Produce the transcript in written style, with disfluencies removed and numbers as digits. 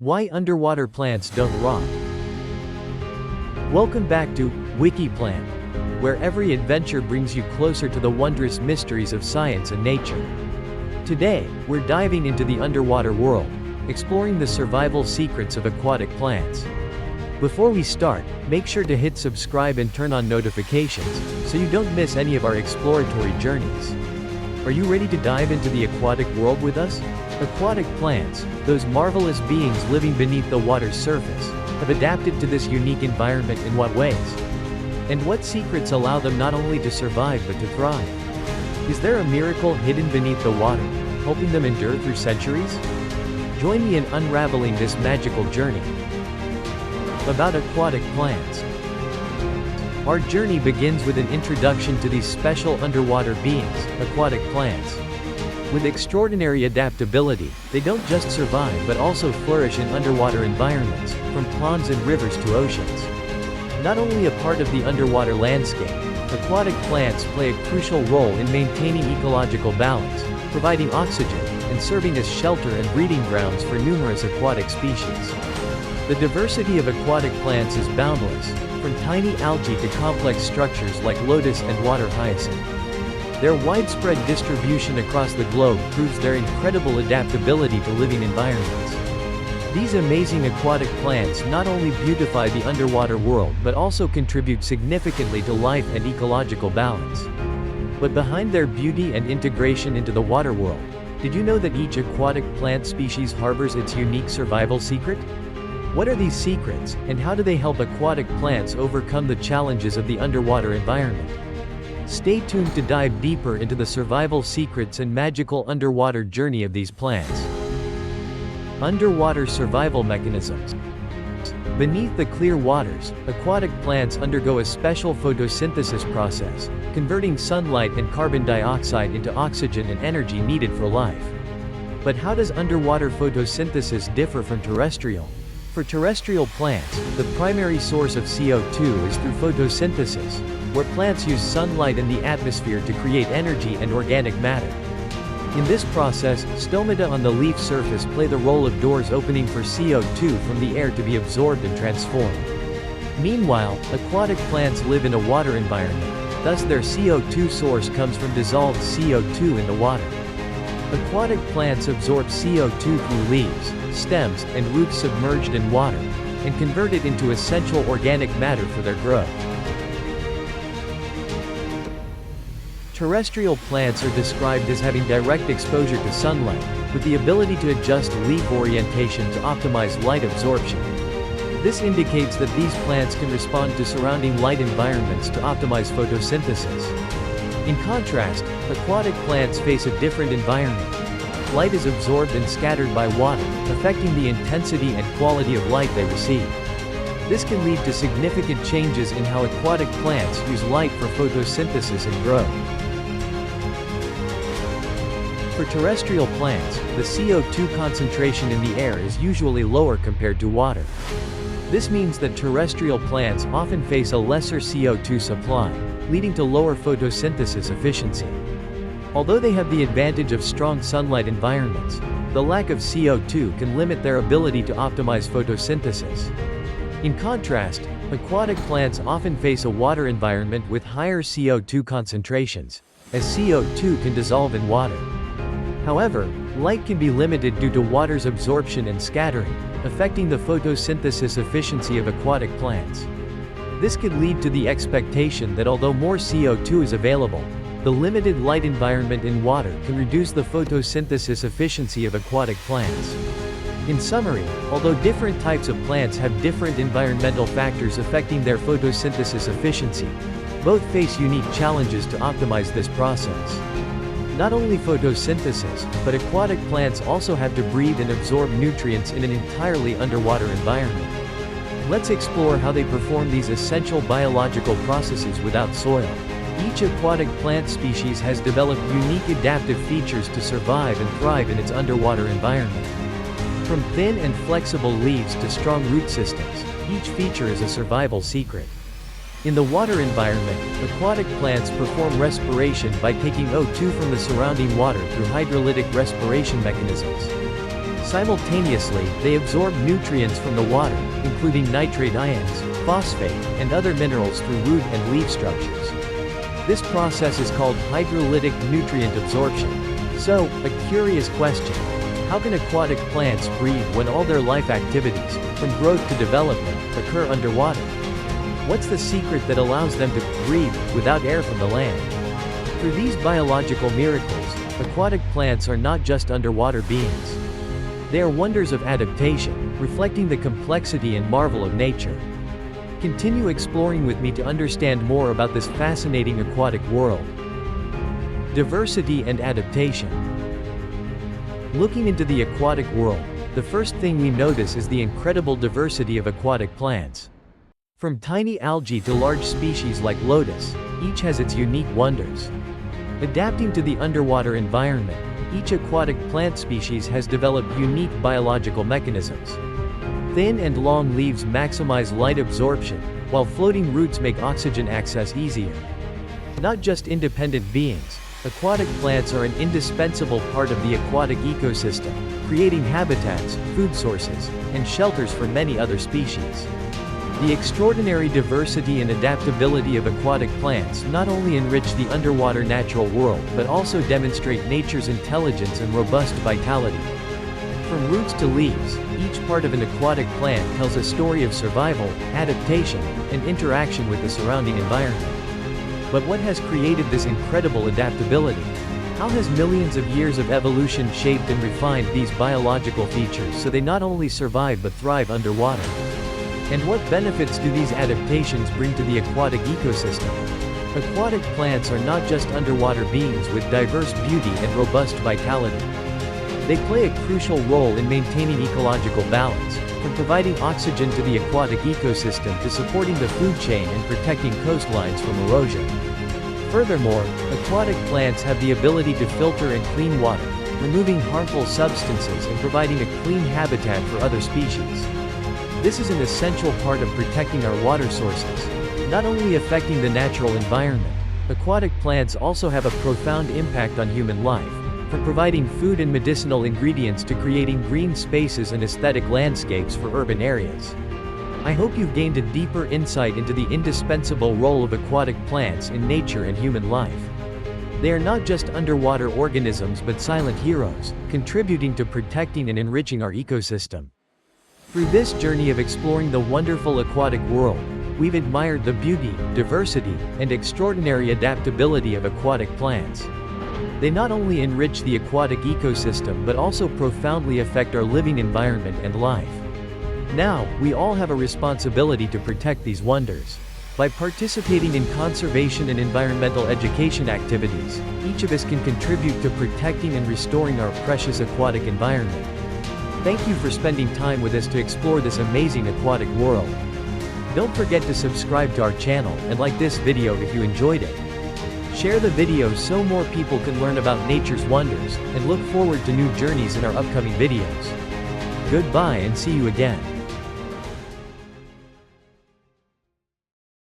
Why underwater plants don't rot. Welcome back to WikiPlant, where every adventure brings you closer to the wondrous mysteries of science and nature. Today, we're diving into the underwater world, exploring the survival secrets of aquatic plants. Before we start, make sure to hit subscribe and turn on notifications, so you don't miss any of our exploratory journeys. Are you ready to dive into the aquatic world with us? Aquatic plants, those marvelous beings living beneath the water's surface, have adapted to this unique environment in what ways? And what secrets allow them not only to survive but to thrive? Is there a miracle hidden beneath the water, helping them endure through centuries? Join me in unraveling this magical journey. About aquatic plants. Our journey begins with an introduction to these special underwater beings, aquatic plants. With extraordinary adaptability, they don't just survive but also flourish in underwater environments, from ponds and rivers to oceans. Not only a part of the underwater landscape, aquatic plants play a crucial role in maintaining ecological balance, providing oxygen, and serving as shelter and breeding grounds for numerous aquatic species. The diversity of aquatic plants is boundless, from tiny algae to complex structures like lotus and water hyacinth. Their widespread distribution across the globe proves their incredible adaptability to living environments. These amazing aquatic plants not only beautify the underwater world but also contribute significantly to life and ecological balance. But behind their beauty and integration into the water world, did you know that each aquatic plant species harbors its unique survival secret? What are these secrets, and how do they help aquatic plants overcome the challenges of the underwater environment? Stay tuned to dive deeper into the survival secrets and magical underwater journey of these plants. Underwater survival mechanisms. Beneath the clear waters, aquatic plants undergo a special photosynthesis process, converting sunlight and carbon dioxide into oxygen and energy needed for life. But how does underwater photosynthesis differ from terrestrial? For terrestrial plants, the primary source of CO2 is through photosynthesis, where plants use sunlight and the atmosphere to create energy and organic matter. In this process, stomata on the leaf surface play the role of doors opening for CO2 from the air to be absorbed and transformed. Meanwhile, aquatic plants live in a water environment, thus their CO2 source comes from dissolved CO2 in the water. Aquatic plants absorb CO2 through leaves, stems, and roots submerged in water, and convert it into essential organic matter for their growth. Terrestrial plants are described as having direct exposure to sunlight, with the ability to adjust leaf orientation to optimize light absorption. This indicates that these plants can respond to surrounding light environments to optimize photosynthesis. In contrast, aquatic plants face a different environment. Light is absorbed and scattered by water, affecting the intensity and quality of light they receive. This can lead to significant changes in how aquatic plants use light for photosynthesis and growth. For terrestrial plants, the CO2 concentration in the air is usually lower compared to water. This means that terrestrial plants often face a lesser CO2 supply, leading to lower photosynthesis efficiency. Although they have the advantage of strong sunlight environments, the lack of CO2 can limit their ability to optimize photosynthesis. In contrast, aquatic plants often face a water environment with higher CO2 concentrations, as CO2 can dissolve in water. However, light can be limited due to water's absorption and scattering, affecting the photosynthesis efficiency of aquatic plants. This could lead to the expectation that although more CO2 is available, the limited light environment in water can reduce the photosynthesis efficiency of aquatic plants. In summary, although different types of plants have different environmental factors affecting their photosynthesis efficiency, both face unique challenges to optimize this process. Not only photosynthesis, but aquatic plants also have to breathe and absorb nutrients in an entirely underwater environment. Let's explore how they perform these essential biological processes without soil. Each aquatic plant species has developed unique adaptive features to survive and thrive in its underwater environment. From thin and flexible leaves to strong root systems, each feature is a survival secret. In the water environment, aquatic plants perform respiration by taking O2 from the surrounding water through hydrolytic respiration mechanisms. Simultaneously, they absorb nutrients from the water, including nitrate ions, phosphate, and other minerals through root and leaf structures. This process is called hydrolytic nutrient absorption. So, a curious question. How can aquatic plants breathe when all their life activities, from growth to development, occur underwater? What's the secret that allows them to breathe without air from the land? Through these biological miracles, aquatic plants are not just underwater beings. They are wonders of adaptation, reflecting the complexity and marvel of nature. Continue exploring with me to understand more about this fascinating aquatic world. Diversity and adaptation. Looking into the aquatic world, the first thing we notice is the incredible diversity of aquatic plants. From tiny algae to large species like lotus, each has its unique wonders. Adapting to the underwater environment, each aquatic plant species has developed unique biological mechanisms. Thin and long leaves maximize light absorption, while floating roots make oxygen access easier. Not just independent beings, aquatic plants are an indispensable part of the aquatic ecosystem, creating habitats, food sources, and shelters for many other species. The extraordinary diversity and adaptability of aquatic plants not only enrich the underwater natural world but also demonstrate nature's intelligence and robust vitality. From roots to leaves, each part of an aquatic plant tells a story of survival, adaptation, and interaction with the surrounding environment. But what has created this incredible adaptability? How has millions of years of evolution shaped and refined these biological features so they not only survive but thrive underwater? And what benefits do these adaptations bring to the aquatic ecosystem? Aquatic plants are not just underwater beings with diverse beauty and robust vitality. They play a crucial role in maintaining ecological balance, from providing oxygen to the aquatic ecosystem to supporting the food chain and protecting coastlines from erosion. Furthermore, aquatic plants have the ability to filter and clean water, removing harmful substances and providing a clean habitat for other species. This is an essential part of protecting our water sources. Not only affecting the natural environment, aquatic plants also have a profound impact on human life, from providing food and medicinal ingredients to creating green spaces and aesthetic landscapes for urban areas. I hope you've gained a deeper insight into the indispensable role of aquatic plants in nature and human life. They are not just underwater organisms but silent heroes, contributing to protecting and enriching our ecosystem. Through this journey of exploring the wonderful aquatic world, we've admired the beauty, diversity, and extraordinary adaptability of aquatic plants. They not only enrich the aquatic ecosystem but also profoundly affect our living environment and life. Now, we all have a responsibility to protect these wonders. By participating in conservation and environmental education activities, each of us can contribute to protecting and restoring our precious aquatic environment. Thank you for spending time with us to explore this amazing aquatic world. Don't forget to subscribe to our channel and like this video if you enjoyed it. Share the video so more people can learn about nature's wonders, and look forward to new journeys in our upcoming videos. Goodbye and see you again.